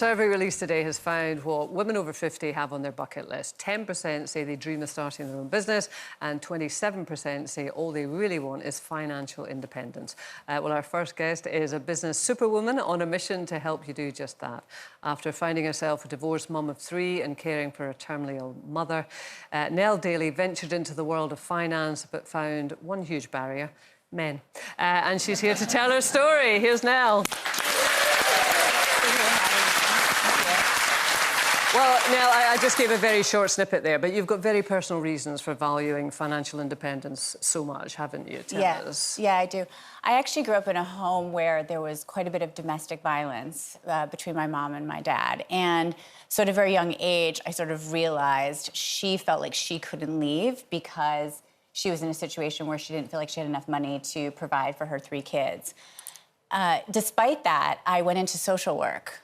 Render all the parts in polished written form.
Survey released today has found what women over 50 have on their bucket list. 10% say they dream of starting their own business, and 27% say all they really want is financial independence. Well, our first guest is a business superwoman on a mission to help you do just that. After finding herself a divorced mum of 3 and caring for a terminally ill mother, Nell Daly ventured into the world of finance but found one huge barrier: men. And she's here to tell her story. Here's Nell. Well, Nell, I just gave a very short snippet there, but you've got very personal reasons for valuing financial independence so much, haven't you? Tell us. Yeah, I do. I actually grew up in a home where there was quite a bit of domestic violence between my mom and my dad. And so at a very young age, I sort of realized she felt like she couldn't leave because she was in a situation where she didn't feel like she had enough money to provide for her 3 kids. Despite that, I went into social work.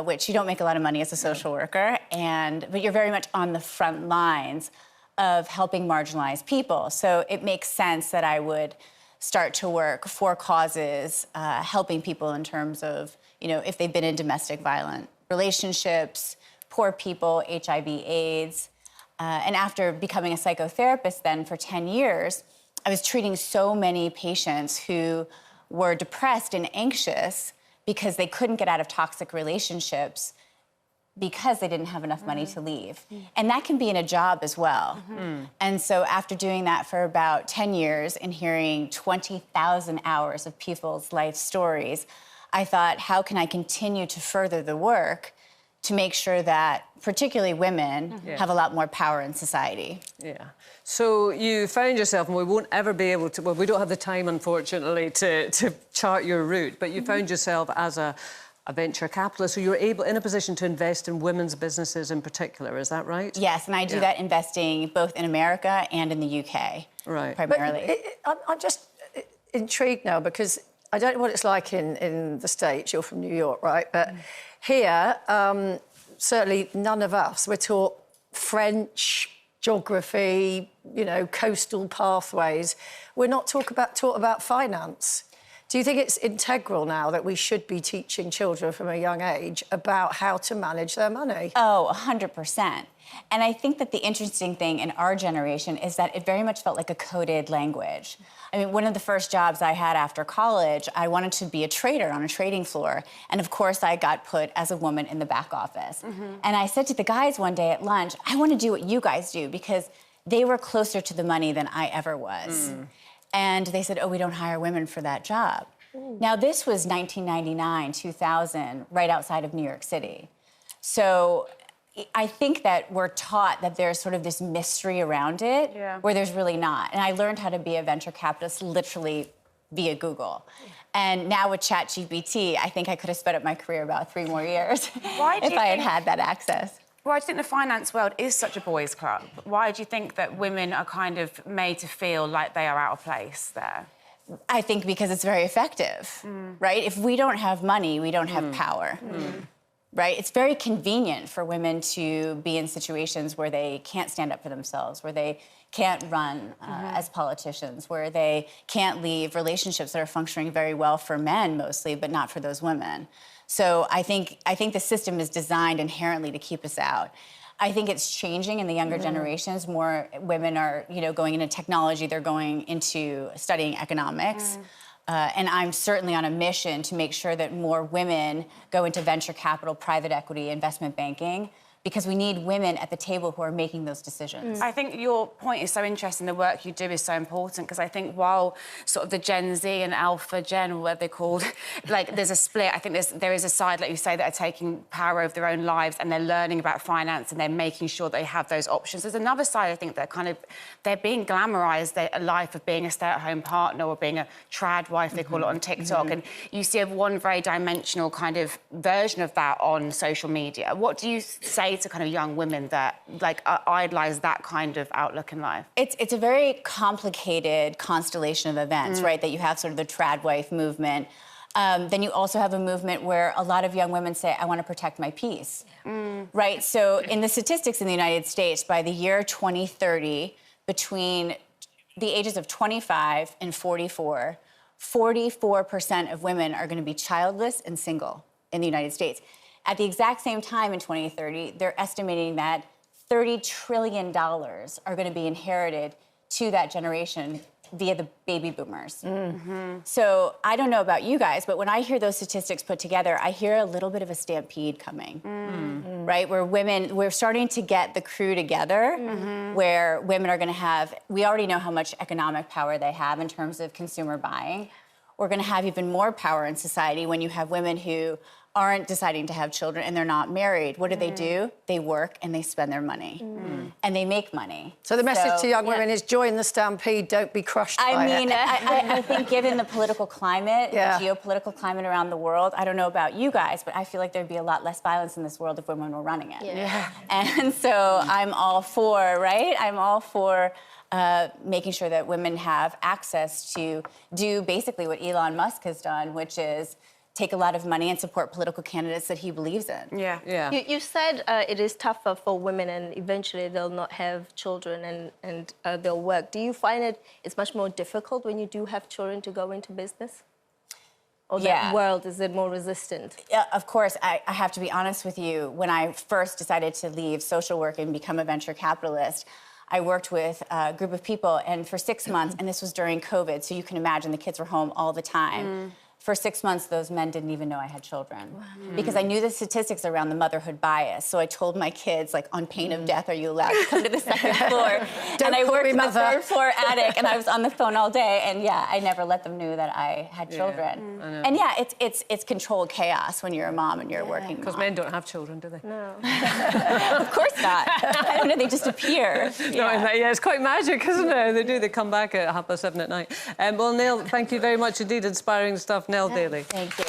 Which you don't make a lot of money as a social worker, but you're very much on the front lines of helping marginalized people. So it makes sense that I would start to work for causes, helping people in terms of, if they've been in domestic violent relationships, poor people, HIV/AIDS. And after becoming a psychotherapist then for 10 years, I was treating so many patients who were depressed and anxious because they couldn't get out of toxic relationships because they didn't have enough money to leave. And that can be in a job as well. And so after doing that for about 10 years and hearing 20,000 hours of people's life stories, I thought, how can I continue to further the work to make sure that particularly women have a lot more power in society? Yeah. So you found yourself, and we won't ever be able to, well, we don't have the time, unfortunately, to chart your route, but you found yourself as a venture capitalist, so you were in a position to invest in women's businesses in particular, is that right? Yes, and I do that investing both in America and in the UK, primarily. I'm just intrigued now because I don't know what it's like in the States. You're from New York, right? But here, certainly none of us, we're taught French, geography, coastal pathways. We're not taught about finance. Do you think it's integral now that we should be teaching children from a young age about how to manage their money? Oh, 100%. And I think that the interesting thing in our generation is that it very much felt like a coded language. I mean, one of the first jobs I had after college, I wanted to be a trader on a trading floor. And of course, I got put as a woman in the back office. And I said to the guys one day at lunch, I want to do what you guys do, because they were closer to the money than I ever was. And they said, oh, we don't hire women for that job. Now, this was 1999, 2000, right outside of New York City. So I think that we're taught that there's sort of this mystery around it, where there's really not. And I learned how to be a venture capitalist literally via Google. And now with ChatGPT, I think I could have sped up my career about 3 more years if I had had that access. Why do you think the finance world is such a boys' club? Why do you think that women are kind of made to feel like they are out of place there? I think because it's very effective, right? If we don't have money, we don't have power. Right? It's very convenient for women to be in situations where they can't stand up for themselves, where they can't run as politicians, where they can't leave relationships that are functioning very well for men mostly, but not for those women. So I think the system is designed inherently to keep us out. I think it's changing in the younger generations. More women are, going into technology. They're going into studying economics. And I'm certainly on a mission to make sure that more women go into venture capital, private equity, investment banking, because we need women at the table who are making those decisions. I think your point is so interesting. The work you do is so important, because I think while sort of the Gen Z and Alpha Gen, or what they're called, like there's a split. I think there is a side, like you say, that are taking power over their own lives and they're learning about finance and they're making sure they have those options. There's another side, I think, that they're being glamorised, a life of being a stay-at-home partner or being a trad wife, they call it on TikTok. And you see one very dimensional kind of version of that on social media. What do you say to kind of young women that idolize that kind of outlook in life? It's a very complicated constellation of events, right? That you have sort of the trad wife movement. Then you also have a movement where a lot of young women say, I want to protect my peace, right? So in the statistics in the United States, by the year 2030, between the ages of 25 and 44, 44% of women are going to be childless and single in the United States. At the exact same time in 2030, they're estimating that $30 trillion are going to be inherited to that generation via the baby boomers. So I don't know about you guys, but when I hear those statistics put together, I hear a little bit of a stampede coming, right? Where we're starting to get the crew together, where women are going to have, we already know how much economic power they have in terms of consumer buying. We're going to have even more power in society when you have women who aren't deciding to have children and they're not married. What do? They work and they spend their money. And they make money. So the message to young women is join the stampede, don't be crushed by it. I think given the political climate, the geopolitical climate around the world, I don't know about you guys, but I feel like there'd be a lot less violence in this world if women were running it. And so I'm all for, right? I'm all for making sure that women have access to do basically what Elon Musk has done, which is take a lot of money and support political candidates that he believes in. You said it is tougher for women and eventually they'll not have children and they'll work. Do you find it's much more difficult when you do have children to go into business? Or that world, is it more resistant? Yeah, of course. I have to be honest with you. When I first decided to leave social work and become a venture capitalist, I worked with a group of people, and for 6 months, and this was during COVID, so you can imagine the kids were home all the time. For 6 months, those men didn't even know I had children. Because I knew the statistics around the motherhood bias. So I told my kids, like, on pain of death, are you allowed to come to the second floor? And I worked in the third floor attic, and I was on the phone all day. And I never let them know that I had children. And it's controlled chaos when you're a mom and you're working. Because men don't have children, do they? No. Of course not. I don't know, they just appear. It's quite magic, isn't it? They do. They come back at 7:30 at night. Well, Nell, thank you very much indeed. Inspiring stuff. Nell Daly. Thank you.